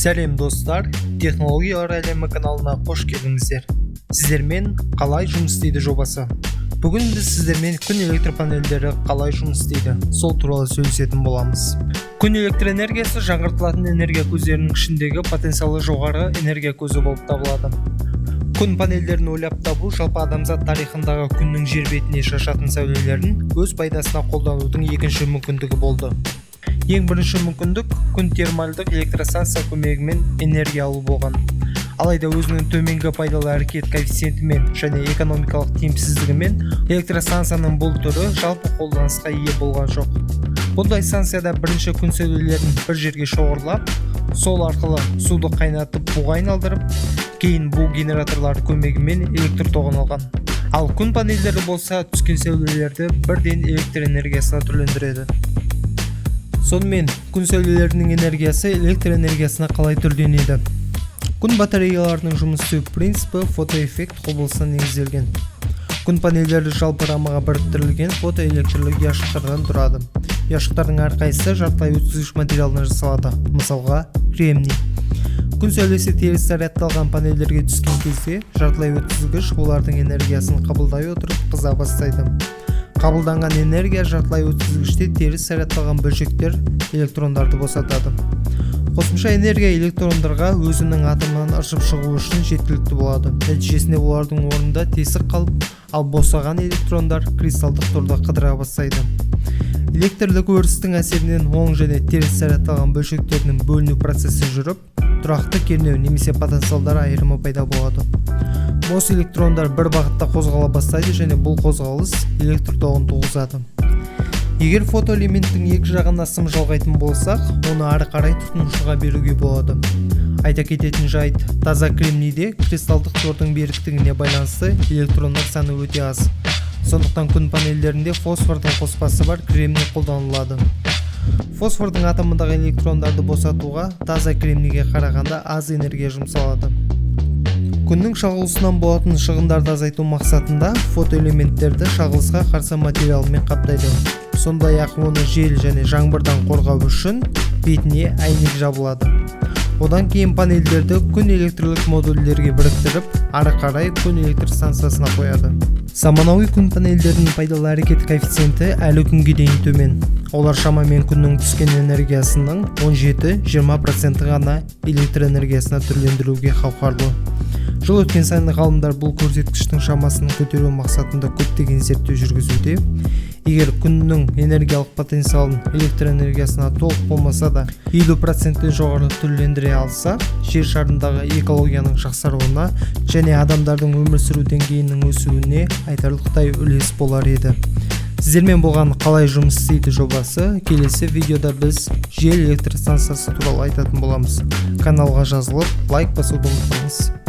Сәлем достар, технологиялар әлемі каналына қош келдіңіздер. Сіздермен қалай жұмыс істейді жобасы. Бүгін біз сіздермен күн электр панельдері қалай жұмыс істейді, сол туралы сөйлесетін боламыз. Күн электр энергиясы жаңғыртылатын энергия көздерінің ішіндегі потенциалы жоғары энергия көзі болып табылады. Күн панельдерін ойлап табу жалпы адамзат тарихындағы күннің жер бетіне шашатын сәулелерін өз пайдасына қолданудың екінші мүмкіндігі болды. Ең бірінші мүмкіндік күн термальдық электростанция көмегімен энергия алу болған. Алайда өзінің төменгі пайдалы әрекет коэффициентімен және экономикалық тиімсіздігімен электростанцияның бұл түрі жалпы қолданысқа ие болған жоқ. Бұндай станцияда бірінші күн сәулелерін бір жерге шоғырлап, сол арқылы суды қайнатып буға айналдырып, кейін бу генераторлар көмегімен электр тоғын алған. Ал күн панельдері болса түскен сәулелерді бірден электр энергиясына түрлендіреді. Сонымен күн сәулелерінің энергиясы электр энергиясына қалай түрленеді? Күн батареяларының жұмыс істеу принципі фотоэффект құбылысына негізделген. Күн панельдері жалпы рамаға біріктірілген фотоэлектрлік ящықтардан тұрады. Ящықтардың әрқайсысы жартылай өткізгіш материалдан жасалады, мысалға кремний. Күн сәулесі теріс зарядталған панельдерге түскен кезде жартылай өткізгіш олардың энергиясын қабылдай отырып қыза бастайды. Қабылданған энергия жартылай өткізгіште теріс зарядталған бөлшектер электрондарды босатады. Қосымша энергия электрондарға өзінің атомынан ыршып шығу үшін жеткілікті болады. Нәтижесінде олардың орнында тесік қалып, ал босаған электрондар кристалдық тұрда қыдыра бастайды. Электрлік өрістің әсерінен оң және теріс зарядталған бөлшектерінің бөліну процесі жүріп, тұрақты кернеу немесе потенциалдар айырымы пайда болады. Бос электрондар бір бағытта қозғала бастайды және бұл қозғалыс электр тоғын туғызады. Егер фотоэлементтің екі жағына сым жалғайтын болсақ, оны ары қарай тұтынушыға беруге болады. Айта кететін жайт, таза кремнийде кристалдық тордың беріктігіне байланысты электрондар саны өте аз. Сондықтан күн панельдерінде фосфордың қоспасы бар кремний қолданылады. Фосфордың атомындағы электрондарды босатуға таза кремнийге қарағанда аз энергия жұмсалады. Күннің шағылысынан болатын шығындарды азайту мақсатында фотоэлементтерді шағылысқа қарсы материалмен қаптайды. Сондай-ақ оны жел және жаңбырдан қорғау үшін бетіне әйнек жабылады. Одан кейін панельдерді күн электрлік модульдерге біріктіріп, ары қарай күн электр станциясына қояды. Заманауи күн панельдерінің пайдалы әрекет коэффициенті әлі күнге дейін төмен. Олар шамамен күннің түскен энергиясының 17-20% ғана электр энергиясына түрлендіруге қауқарлы. Жыл өткен сайын ғалымдар бұл көрсеткіштің шамасын көтеру мақсатында көптеген зерттеу жүргізуде. Егер күннің энергиялық потенциалын электр энергиясына толық болмаса да 50% жоғары түрлендіре алса, жер шарындағы экологияның жақсаруына және адамдардың өмір сүру деңгейінің өсуіне айтарлықтай үлес болар еді. Сіздермен болған қалай жұмыс істейді жобасы, келесі видеода біз жел электр станциясы туралы айтатын боламыз. Каналға жазылып, лайк басуды ұмытпаңыз.